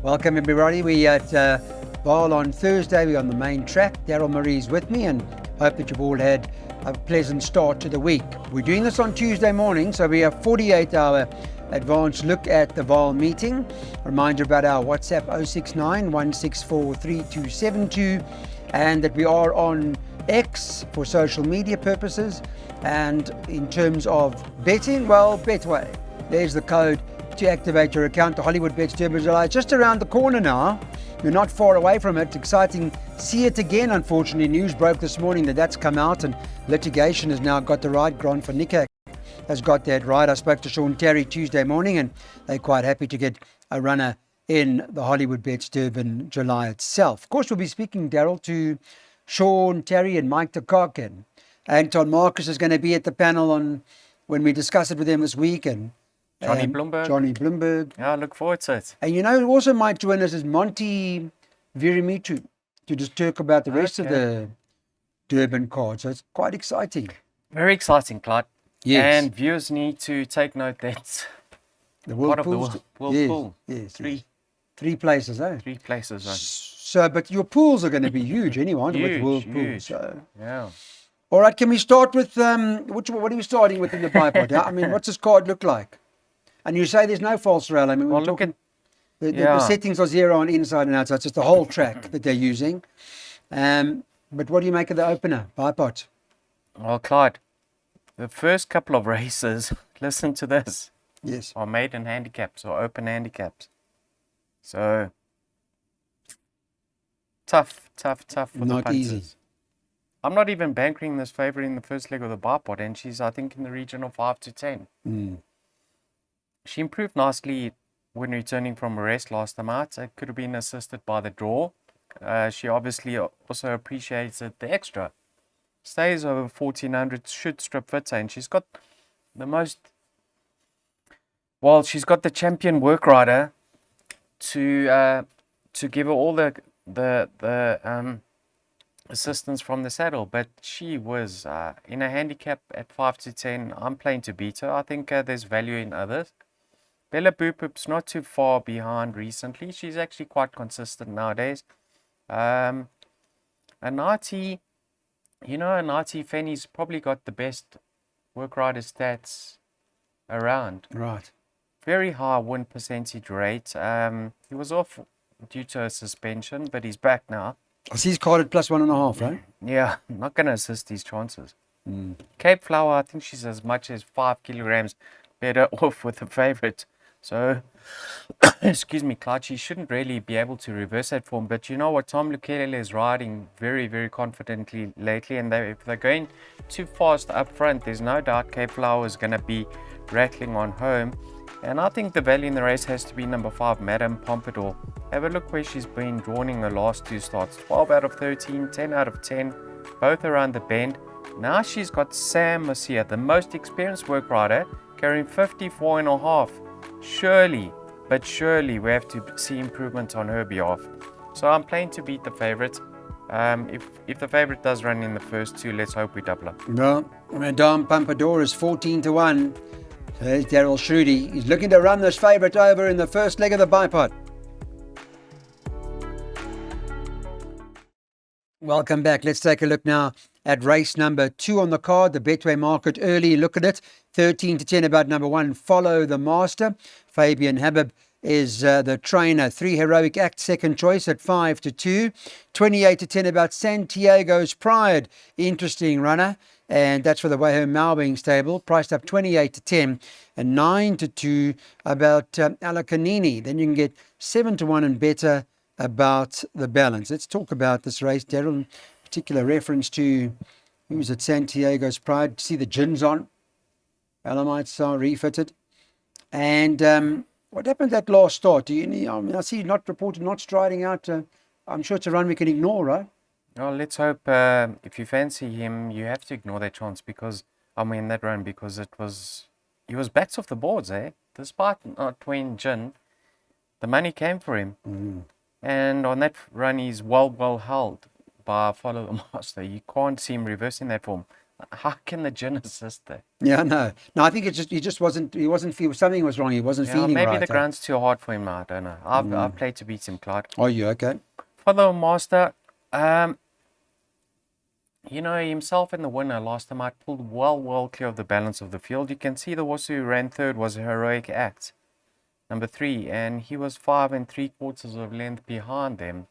Welcome everybody. We at Vaal on Thursday. We're on the main track. Daryl Murray's with me, and hope that you've all had a pleasant start to the week. We're doing this on Tuesday morning, so we have 48-hour advance look at the Vaal meeting. Reminder about our WhatsApp 069 164 3272, and that we are on X for social media purposes. And in terms of betting, well, Betway. There's the code to activate your account. The Hollywood Bets Derby July just around the corner now. We're not far away from it. Exciting. See it again. Unfortunately, news broke this morning that that's come out and litigation has now got the right. Grant van Niekerk has got that right. I spoke to Sean Terry Tuesday morning, and they're quite happy to get a runner in the Hollywood Bets Durban July itself. Of course, we'll be speaking, Daryl, to Sean Terry and Mike de Kock, and Anton Marcus is going to be at the panel on when we discuss it with them this week, and Johnny Bloomberg. Johnny Bloomberg. Yeah, I look forward to it. And who also might join us is Monty Virimitu to just talk about the rest of the Durban card. So it's quite exciting. Very exciting, Clyde. Yes. And viewers need to take note that The World part of Pools. the World Pool. Yes. Three places, eh? places. Right? So, but your pools are going to be huge anyway, aren't they, with Huge, World huge. Pools. So. Yeah. All right, can we start with, what are you starting with in the bipod? I mean, what's this card look like? And you say there's no false rail. I mean, Well, look at the settings are zero on inside and outside. It's just the whole track that they're using. But what do you make of the opener, bipod? Well, Clyde, the first couple of races, listen to this, Yes. are maiden handicaps or open handicaps. So tough for the Not punters. easy. I'm not even bankering this favourite in the first leg of the bipod, and she's, I think, in the region of 5 to 10. She improved nicely when returning from a rest last time out. It could have been assisted by the draw. She obviously also appreciated the extra. Stays over 1400, should strip fitter, and she's got the she's got the champion work rider to give her all the assistance from the saddle. But she was in a handicap at 5 to 10. I'm playing to beat her. I think there's value in others. Bella Boopup's not too far behind recently. She's actually quite consistent nowadays. Anati Fanny's probably got the best work rider stats around. Right. Very high win percentage rate. He was off due to a suspension, but he's back now. I see he's carded plus 1.5, right? Yeah, not going to assist his chances. Cape Flower, I think she's as much as 5 kilograms better off with the favourite. So, excuse me, Clyde, she shouldn't really be able to reverse that form. But you know what? Tom Lukelele is riding very, very confidently lately. And if they're going too fast up front, there's no doubt Cape Flower is going to be rattling on home. And I think the value in the race has to be number 5, Madame Pompadour. Have a look where she's been drawn in the last 2 starts. 12 out of 13, 10 out of 10, both around the bend. Now she's got Sam Masia, the most experienced work rider, carrying 54.5. Surely we have to see improvement on her behalf. So I'm playing to beat the favourite. If the favourite does run in the first 2, let's hope we double up. No, Madame Pompadour is 14 to 1. So there's Daryl Schrudy. He's looking to run this favourite over in the first leg of the bipod. Welcome back. Let's take a look now at race number 2 on the card. The Betway market early look at it. 13 to 10 about number 1, Follow the Master. Fabian Habib is the trainer. 3 Heroic Act, second choice at 5 to 2. 28 to 10 about Santiago's Pride. Interesting runner. And that's for the Way Home Malbing stable, priced up 28 to 10. And 9 to 2 about Alacanini. Then you can get 7 to 1 and better about the balance. Let's talk about this race, Daryl, in particular reference to who's at Santiago's Pride. See the gins on. Alamites are refitted. And what happened at last start? Do you I see not reported, not striding out. I'm sure it's a run we can ignore, right? Well, let's hope if you fancy him, you have to ignore that chance because he was backs off the boards, eh? Despite not winning gin, the money came for him. And on that run, he's well held by Follow the Master. You can't see him reversing that form. How can the gin assist there? Yeah, no. No, I think he wasn't feel something was wrong. He wasn't Yeah, feeling maybe right. the ground's too hard for him now. I don't know. I've played to beat him, Clyde. Are you okay? For the master, himself and the winner last time out pulled well clear of the balance of the field. You can see the horse who ran third was a heroic act, number 3, and he was 5 3/4 of length behind them.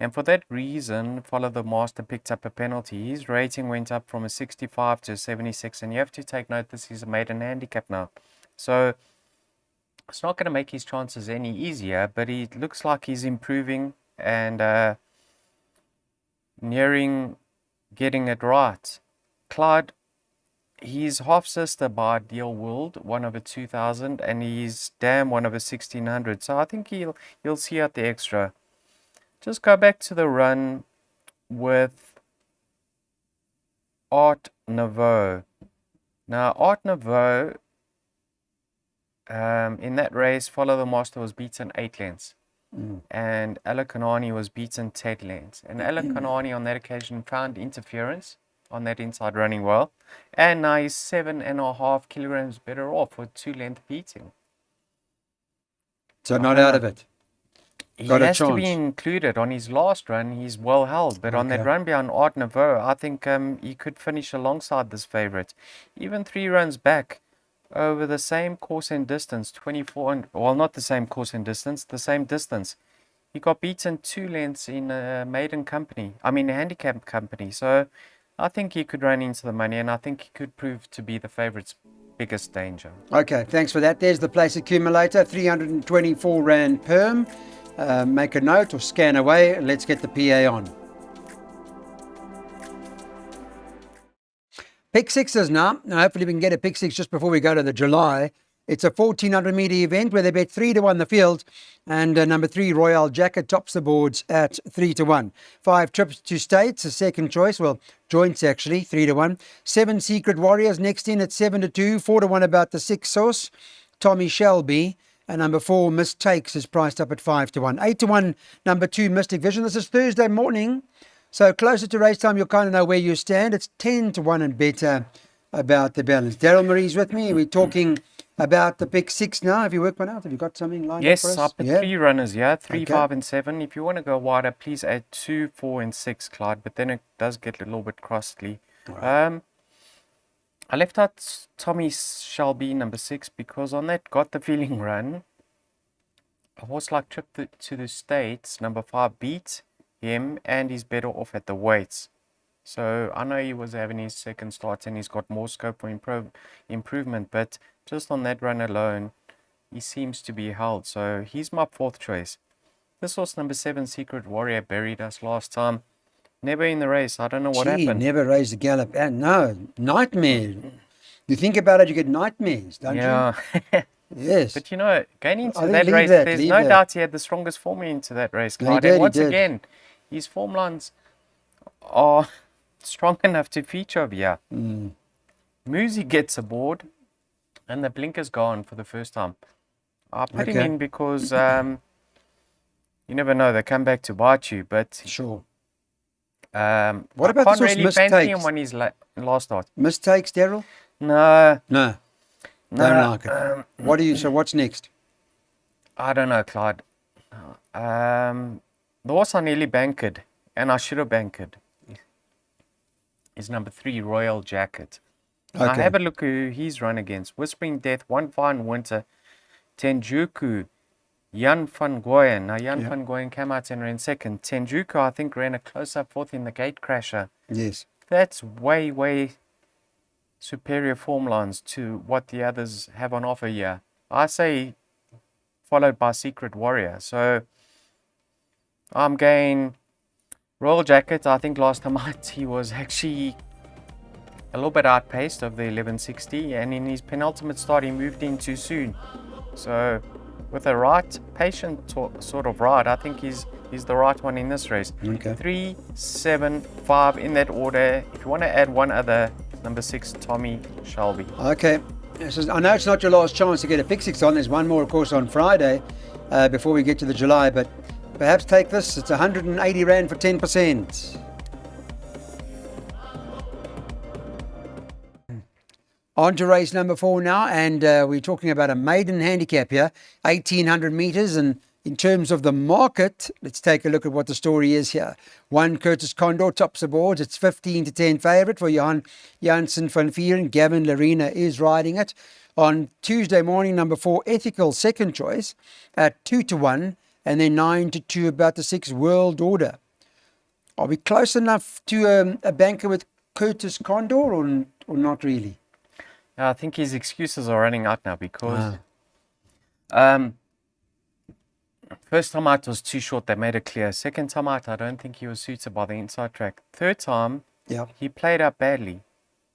And for that reason, Follow the Master picked up a penalty. His rating went up from a 65 to a 76, and you have to take note this is a maiden handicap now. So it's not going to make his chances any easier, but he looks like he's improving and nearing getting it right. Clyde, he's half sister by Deal World, 1/2000, and he's Dam 1/1600. So I think he'll see out the extra. Just go back to the run with Art Nouveau. Now, Art Nouveau, in that race, Follow the Master was beaten 8 lengths. And Alakanani was beaten 10 lengths. And Alakanani on that occasion found interference on that inside running well. And now he's 7.5 kilograms better off for 2-length beating. So not out of it. He Got a has to chance. be included. On his last run, he's well held. But on that Okay. run behind Art Nouveau, I think he could finish alongside this favourite. Even 3 runs back over the same course and distance, 24 and... Well, not the same course and distance, the same distance. He got beaten 2 lengths in a handicap company. So I think he could run into the money, and I think he could prove to be the favourite's biggest danger. Okay, thanks for that. There's the place accumulator, 324 Rand perm. Make a note or scan away. Let's get the PA on. Pick sixes now. Hopefully we can get a pick six just before we go to the July. It's a 1400 metre event where they bet 3-1 the field, and number 3 Royal Jacket tops the boards at 3-1. 5 Trips to States, a second choice, well, joints actually, 3-1. 7 Secret Warriors next in at 7-2. 4-1 about the 6 Sauce, Tommy Shelby. And number 4, Mistakes, is priced up at 5-1. 8-1, number 2, Mystic Vision. This is Thursday morning, so closer to race time, you'll kind of know where you stand. It's 10-1 and better about the balance. Daryl Marie's with me. We're talking about the pick six now. Have you worked one out? Have you got something lined up for us? Yes, I put 3 runners here, 3, Okay. 5 and 7. If you want to go wider, please add 2, 4 and 6, Clyde, but then it does get a little bit costly. Right. I left out Tommy Shelby, number 6, because on that Got the Feeling run, a horse like Trip to the States, number 5, beat him, and he's better off at the weights. So I know he was having his second start and he's got more scope for improvement, but just on that run alone, he seems to be held. So he's my 4th choice. This horse, number 7, Secret Warrior, buried us last time. Never in the race. I don't know what happened. Never raised a gallop. No, nightmare. You think about it, you get nightmares, don't Yeah. you? Yes. But going into I think that leave race, that, there's leave no that. doubt he had the strongest form into that race, He Clyde. did, And he once did. again, his form lines are strong enough to feature over here. Muzi gets aboard, and the blinker's gone for the first time. I put him Okay. in because you never know, they come back to bite you. But Sure. what What I about can't this horse really fancy him Mistakes? when he's last start. Mistakes, Daryl? No, No. no. Don't like it. What do you? So what's next? I don't know, Clyde. The horse I nearly bankered, and I should have bankered, is number 3, Royal Jacket. Now Okay. have a look who he's run against. Whispering Death, One Fine Winter, Tenjuku, Jan van Goyen. Now Jan van Goyen came out and ran second. Tenjuku, I think, ran a close-up 4th in the Gate Crasher. Yes. That's way superior form lines to what the others have on offer here. I say followed by Secret Warrior. So I'm going Royal Jacket. I think last time out he was actually a little bit outpaced of the 1160, and in his penultimate start he moved in too soon. So with a right, patient sort of ride, I think he's the right one in this race. Okay. 3, 7, 5 in that order. If you want to add one other, number 6, Tommy Shelby. Okay. So I know it's not your last chance to get a pick six on. There's one more, of course, on Friday before we get to the July. But perhaps take this. It's 180 Rand for 10%. On to race number 4 now, and we're talking about a maiden handicap here, 1,800 metres. And in terms of the market, let's take a look at what the story is here. 1, Curtis Condor, tops the boards. It's 15-10 favourite for Johan Janssen van Vieren. Gavin Larena is riding it. On Tuesday morning, number 4, Ethical, second choice, at 2-1. And then 9-2 about the 6, World Order. Are we close enough to a banker with Curtis Condor or not really? I think his excuses are running out now because first time out was too short. They made it clear. Second time out, I don't think he was suited by the inside track. Third time, he played up badly.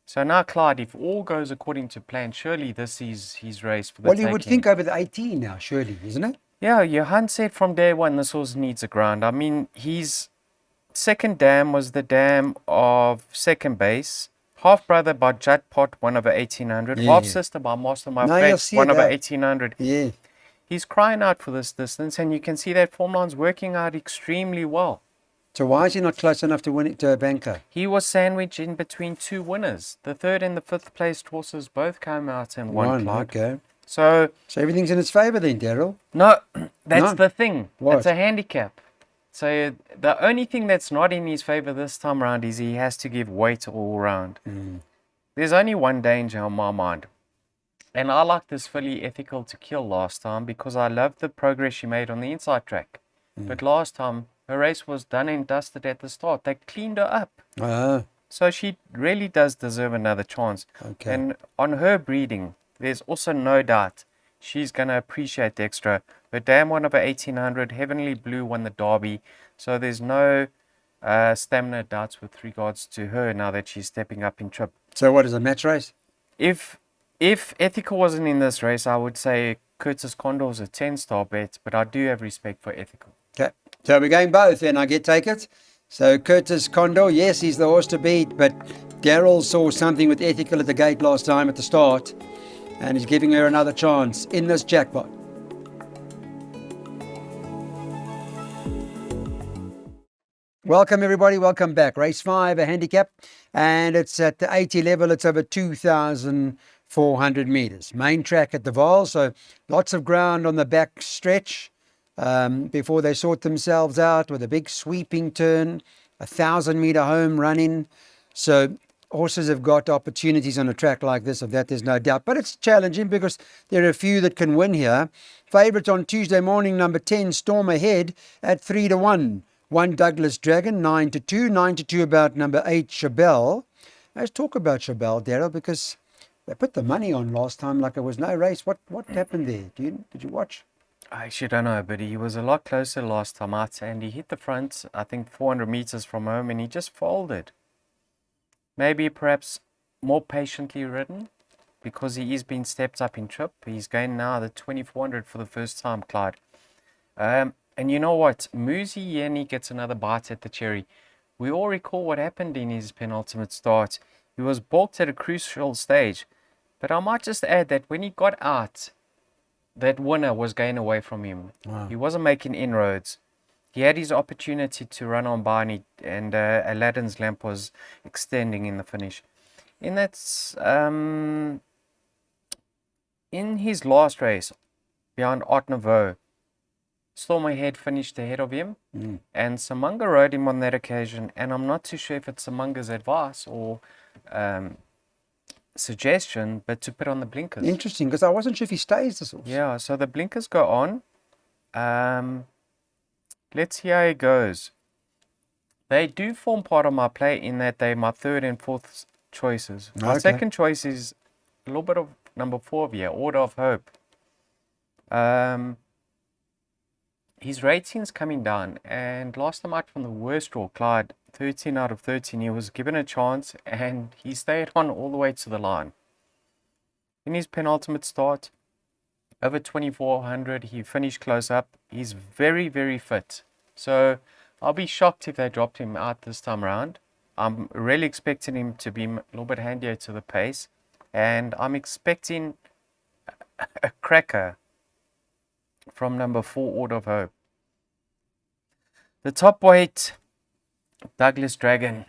So now, Clyde, if all goes according to plan, surely this is his race for the taking. You would think over the 18 now, surely, isn't it? Yeah, Johan said from day one this horse needs a ground. I mean, his second dam was the dam of second base. Half brother by Judd Pot, 1/1800. Half sister by Master My Fred, 1/1800. Yeah. He's crying out for this distance, and you can see that form line's working out extremely well. So why is he not close enough to win it to a banker? He was sandwiched in between two winners. The third and the fifth placed horses both came out and won. Okay. So everything's in his favour then, Daryl? No, that's the thing. What? It's a handicap. So the only thing that's not in his favour this time round is he has to give weight all round. There's only one danger on my mind. And I like this filly Ethical to Kill last time because I loved the progress she made on the inside track. But last time, her race was done and dusted at the start. They cleaned her up. So she really does deserve another chance. Okay. And on her breeding, there's also no doubt she's going to appreciate the extra. Her dam 1/1800, Heavenly Blue won the Derby. So there's no stamina doubts with regards to her now that she's stepping up in trip. So what is a match race? If Ethical wasn't in this race, I would say Curtis Condor's a 10-star bet, but I do have respect for Ethical. Okay. So we're going both then, take it. So Curtis Condor, yes, he's the horse to beat, but Daryl saw something with Ethical at the gate last time at the start, and he's giving her another chance in this jackpot. Welcome everybody, welcome back. Race 5, a handicap, and it's at the 80 level. It's over 2,400 metres. Main track at the Vaal, so lots of ground on the back stretch before they sort themselves out with a big sweeping turn, 1,000-metre home run-in. So horses have got opportunities on a track like this, of that there's no doubt. But it's challenging because there are a few that can win here. Favourite on Tuesday morning, number 10, Storm Ahead at 3-1. 1, Douglas Dragon, 9-2. 9-2 about number 8, Chabelle. Let's talk about Chabelle, Daryl, because they put the money on last time like it was no race. What happened there? Did you watch? I actually don't know, but he was a lot closer last time out, and he hit the front, I think 400 meters from home, and he just folded. Maybe perhaps more patiently ridden, because he is being stepped up in trip. He's going now the 2400 for the first time, Clyde. And you know what? Muzi Yeni gets another bite at the cherry. We all recall what happened in his penultimate start. He was balked at a crucial stage. But I might just add that when he got out, that winner was going away from him. Wow. He wasn't making inroads. He had his opportunity to run on by, and Aladdin's lamp was extending in the finish. In his last race, behind Art Nouveau, Storm Ahead finished ahead of him, and Samanga rode him on that occasion, and I'm not too sure if it's Samanga's advice or suggestion, but to put on the blinkers. Interesting, because I wasn't sure if he stays this horse. Yeah, so the blinkers go on. Let's see how it goes. They do form part of my play in that they're my third and fourth choices. My second choice is a little bit of number 4 here, Order of Hope. His rating's coming down, and last time out from the worst draw, Clyde, 13 out of 13, he was given a chance, and he stayed on all the way to the line. In his penultimate start, over 2400, he finished close up. He's very, very fit. So I'll be shocked if they dropped him out this time around. I'm really expecting him to be a little bit handier to the pace, and I'm expecting a cracker from number 4, Order of Hope. The top weight, Douglas Dragon.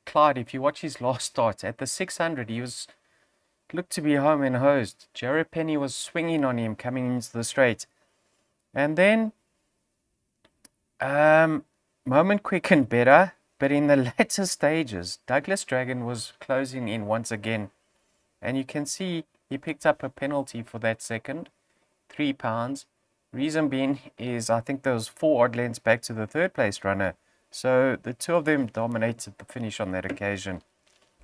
Clyde, if you watch his last start, at the 600, he was looked to be home and hosed. Jared Penny was swinging on him coming into the straight. And then, moment quickened better, but in the latter stages, Douglas Dragon was closing in once again. And you can see he picked up a penalty for that second, £3. Reason being is I think there was 4 odd lengths back to the third place runner. So the two of them dominated the finish on that occasion.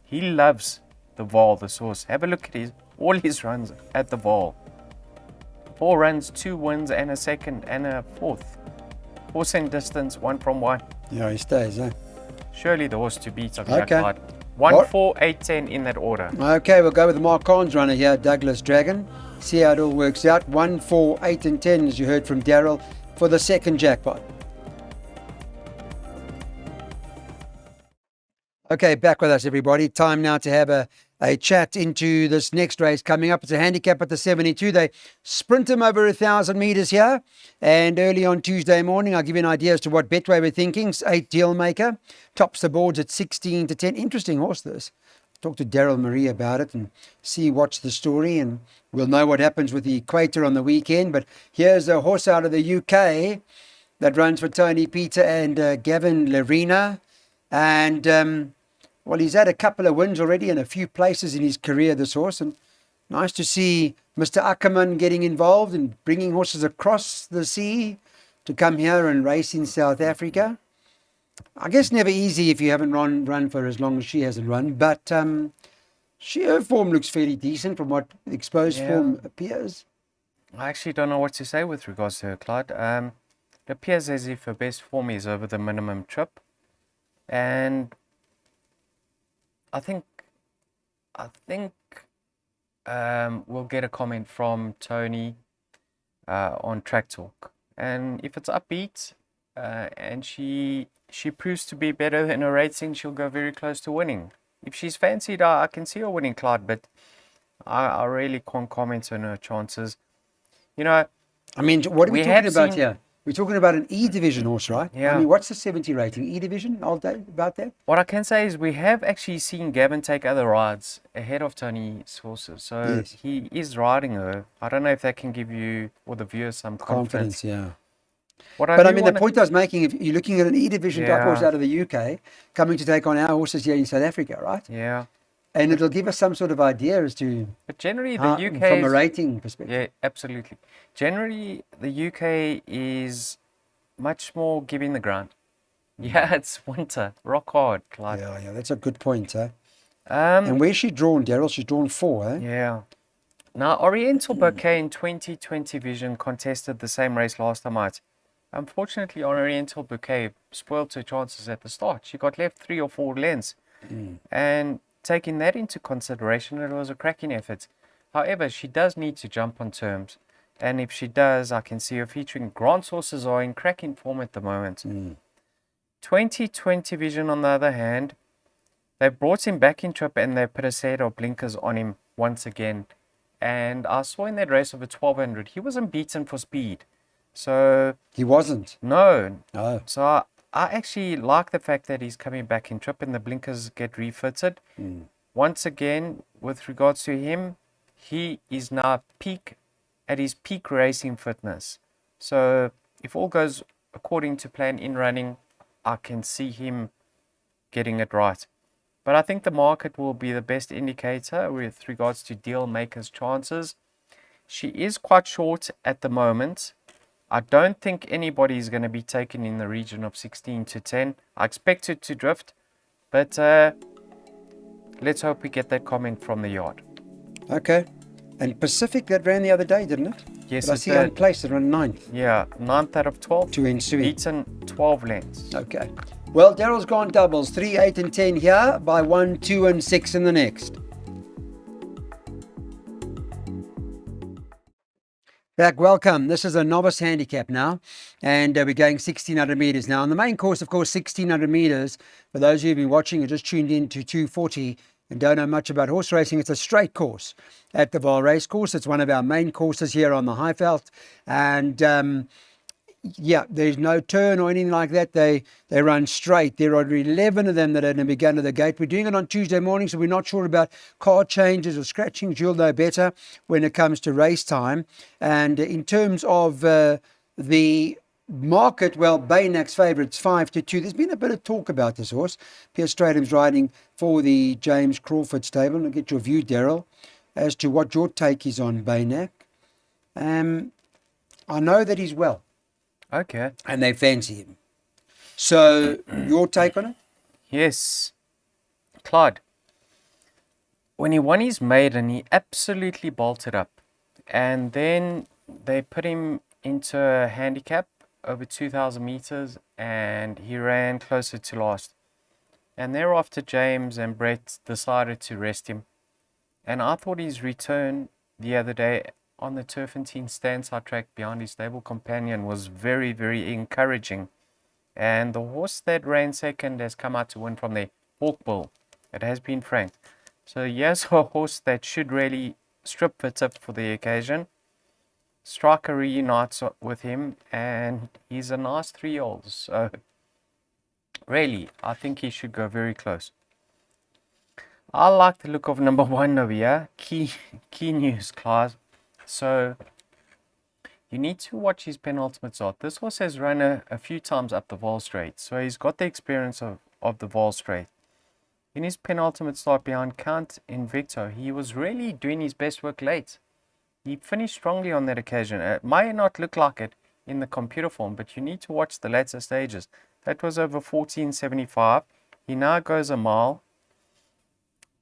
He loves the Vaal, the source. Have a look at all his runs at the Vaal. 4 runs, 2 wins, and a second and a fourth. 4 cent distance, 1 from 1. Yeah, he stays, eh? Surely the horse to beat on Okay. Jack 1, 4, 8, 10 in that order. Okay, we'll go with the Mark Carnes runner here, Douglas Dragon. See how it all works out. 1, 4, 8 and 10, as you heard from Daryl, for the second jackpot. Okay, back with us, everybody. Time now to have a chat into this next race coming up. It's a handicap at the 72. They sprint them over 1,000 metres here. And early on Tuesday morning, I'll give you an idea as to what Betway were thinking. 8 deal maker. Tops the boards at 16 to 10. Interesting horse, this. Talk to Daryl Marie about it and see what's the story. And we'll know what happens with the equator on the weekend. But here's a horse out of the UK that runs for Tony Peter and Gavin Lerena. And, well, he's had a couple of wins already and a few places in his career, this horse. And nice to see Mr. Ackerman getting involved and bringing horses across the sea to come here and race in South Africa. I guess never easy if you haven't run for as long as she hasn't run. But her form looks fairly decent from what exposed form appears. I actually don't know what to say with regards to her, Clyde. It appears as if her best form is over the minimum trip. And I think we'll get a comment from Tony on Track Talk, and if it's upbeat and she proves to be better than her rating, she'll go very close to winning. If she's fancied, I can see her winning, Clyde, but I really can't comment on her chances. You know, I mean, what are we talking about here? We're talking about an E division horse, right? Yeah. I mean, what's the 70 rating? E division, all day about that? What I can say is we have actually seen Gavin take other rides ahead of Tony's horses. So Yes. he is riding her. I don't know if that can give you or the viewers some confidence. Yeah. But I mean, the point I was making, if you're looking at an E division type Yeah. horse out of the UK coming to take on our horses here in South Africa, right? Yeah. And it'll give us some sort of idea as to But generally the how, UK from a rating perspective. Yeah, absolutely. Generally the UK is much more giving the ground. Yeah, it's winter. Rock hard, Clyde. Yeah, that's a good point, eh? And where's she drawn, Daryl? She's drawn 4, eh? Yeah. Now, Oriental Bouquet in 2020 Vision contested the same race last time out. Unfortunately, Oriental Bouquet spoiled her chances at the start. She got left 3 or 4 lengths. And taking that into consideration, it was a cracking effort. However, she does need to jump on terms. And if she does, I can see her featuring. Grant's horses are in cracking form at the moment. 2020 Vision, on the other hand, they've brought him back in trip and they've put a set of blinkers on him once again. And I saw in that race over 1200, he wasn't beaten for speed. So He wasn't. no. Oh. So I actually like the fact that he's coming back in trip and the blinkers get refitted. Once again, with regards to him, he is now at his peak racing fitness. So if all goes according to plan in running, I can see him getting it right. But I think the market will be the best indicator with regards to deal makers' chances. She is quite short at the moment. I don't think anybody is going to be taken in the region of 16 to 10. I expect it to drift, but let's hope we get that comment from the yard. Okay. And Pacific, that ran the other day, didn't it? Yes, But I it see did. on place that ran 9th Yeah, 9th out of 12. to Ensui. Beaten 12 lengths. Okay. Well, Daryl's gone doubles. 3, 8 and 10 here by 1, 2 and 6 in the next. Back, welcome. This is a novice handicap now, and we're going 1,600 metres now. On the main course, of course, 1,600 metres. For those of you who've been watching or just tuned in to 240 and don't know much about horse racing, it's a straight course at the Vaal Race Course. It's one of our main courses here on the Highveld, and Yeah, there's no turn or anything like that. They run straight. There are 11 of them that are begun to the gate. We're doing it on Tuesday morning, so we're not sure about car changes or scratchings. You'll know better when it comes to race time. And in terms of the market, well, Baynak's favourites 5-2. There's been a bit of talk about this horse. Pierce Stradham's riding for the James Crawford stable. I'll get your view, Daryl, as to what your take is on Baynak. I know that he's well. Okay. And they fancy him. So, your take on it? Yes. Claude, when he won his maiden, he absolutely bolted up. And then they put him into a handicap over 2,000 meters and he ran closer to last. And thereafter, James and Brett decided to rest him. And I thought his return the other day on the Turfentine standside track behind his stable companion was very, very encouraging. And the horse that ran second has come out to win from the Hawkbull. It has been franked. So here's a horse that should really strip fit up for the occasion. Striker reunites with him and he's a nice 3-year-old. So really, I think he should go very close. I like the look of number 1 over here. Key news, class. So you need to watch his penultimate start. This horse has run a few times up the Vaal Straight, so he's got the experience of the Vaal Straight. In his penultimate start behind Count Invicto, he was really doing his best work late. He finished strongly on that occasion. It might not look like it in the computer form, but you need to watch the later stages. That was over 14.75. He now goes a mile.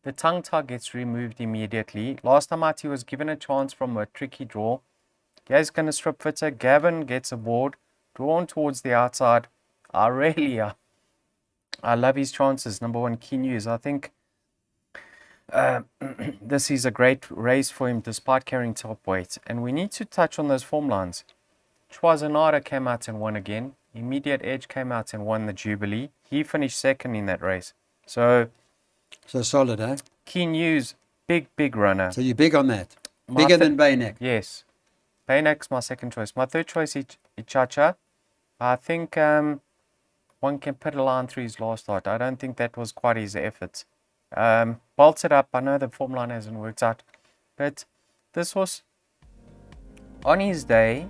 The tongue tie gets removed immediately. Last time out, he was given a chance from a tricky draw. He's going to strip fitter. Gavin gets aboard, drawn towards the outside. I love his chances. Number 1, Key News. I think this is a great race for him despite carrying top weight. And we need to touch on those form lines. Chwazanada came out and won again. Immediate Edge came out and won the Jubilee. He finished second in that race. So solid, eh? Key News, big runner. So you're big on that? Bigger than Baynak? Yes. Baynak's my second choice. My third choice is Ichacha. I think one can put a line through his last start. I don't think that was quite his effort. Bolted up. I know the form line hasn't worked out. But this horse, on his day,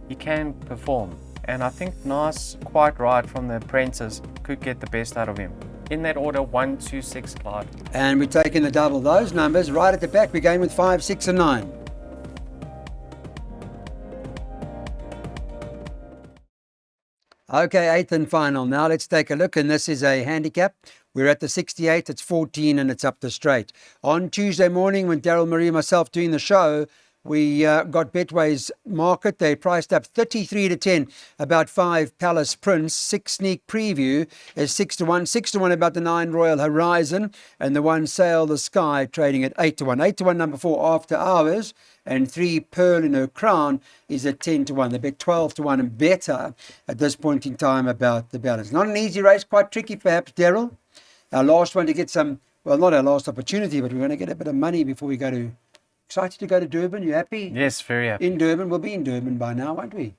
he can perform. And I think Nice, quite right from the apprentice, could get the best out of him. In that order, 1, 2, 6, Clyde. And we're taking the double. Those numbers right at the back. We're going with 5, 6 and 9. Okay, 8th and final. Now let's take a look. And this is a handicap. We're at the 68. It's 14 and it's up the straight. On Tuesday morning, when Daryl Marie and myself doing the show, we got Betway's market. They priced up 33-10, about 5 Palace Prince. 6 Sneak Preview is 6-1. 6-1 about the 9 Royal Horizon. And the 1 Sail the Sky trading at 8-1. 8-1 number 4 After Hours. And 3 Pearl in Her Crown is at 10-1. They bet 12-1 and better at this point in time about the balance. Not an easy race, quite tricky perhaps, Daryl. Our last one to get some, well, not our last opportunity, but we're going to get a bit of money before we go to... Excited to go to Durban? You happy? Yes, very happy. In Durban. We'll be in Durban by now, won't we?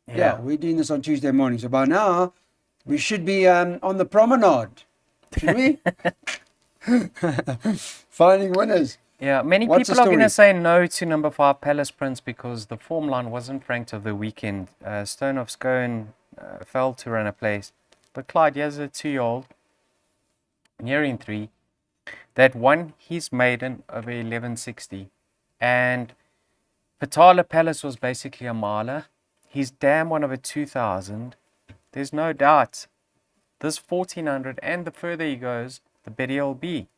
Yeah, we're doing this on Tuesday morning. So by now, we should be on the promenade. Should we? Finding winners. Yeah, many people are going to say no to number 5 Palace Prince because the form line wasn't ranked of the weekend. Stone of Scone failed to run a place. But Clyde, here's a 2-year-old, nearing 3, that won his maiden over 1160. And Patala Palace was basically a miler. His dam won over 2000. There's no doubt this 1400 and the further he goes, the better he'll be.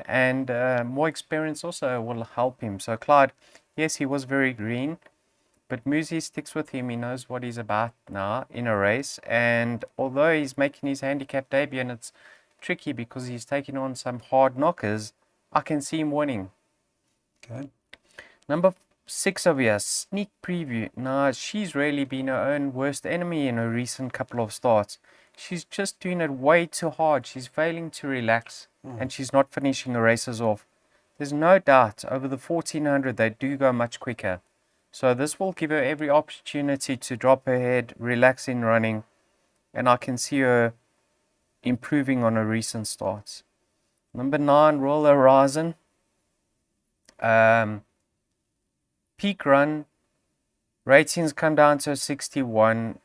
And more experience also will help him. So Clyde, yes, he was very green, but Muzi sticks with him. He knows what he's about now in a race. And although he's making his handicap debut and it's tricky because he's taking on some hard knockers, I can see him winning. Okay. Number 6 over here, Sneak Preview. Now, she's really been her own worst enemy in her recent couple of starts. She's just doing it way too hard. She's failing to relax and she's not finishing the races off. There's no doubt over the 1400 they do go much quicker. So this will give her every opportunity to drop her head, relax in running, and I can see her improving on her recent starts. Number 9, Royal Horizon. Peak run, ratings come down to 61.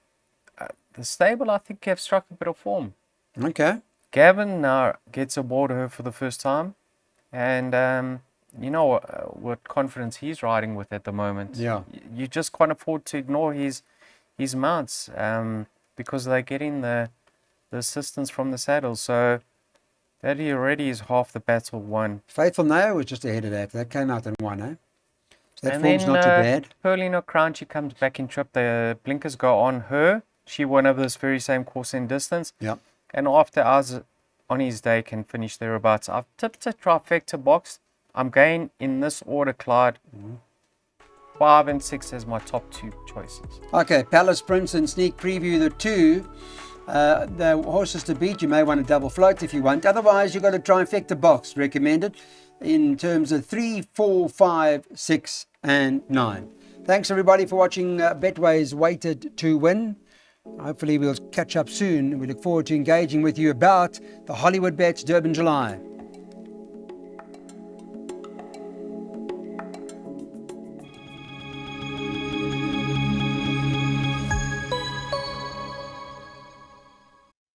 The stable, I think, have struck a bit of form. Okay. Gavin now gets aboard her for the first time, and you know what confidence he's riding with at the moment. Yeah. You just can't afford to ignore his mounts, because they're getting the assistance from the saddle. So that he already is half the battle won. Faithful Nail was just ahead of that. That came out in 1, eh? So that And form's then not too bad. Perlino Crown, she comes back in trip. The blinkers go on her. She won over this very same course in distance. Yeah. And after hours on his day can finish thereabouts. I've tipped a trifecta box. I'm going in this order, Clyde. 5 and 6 as my top 2 choices. Okay, Palace Prince and Sneak Preview, the 2. The horses to beat, you may want a double float if you want. Otherwise, you've got a trifecta box recommended in terms of 3, 4, 5, 6 and 9. Thanks everybody for watching Betway's Weighted to Win. Hopefully we'll catch up soon. We look forward to engaging with you about the Hollywood Bets Durban July.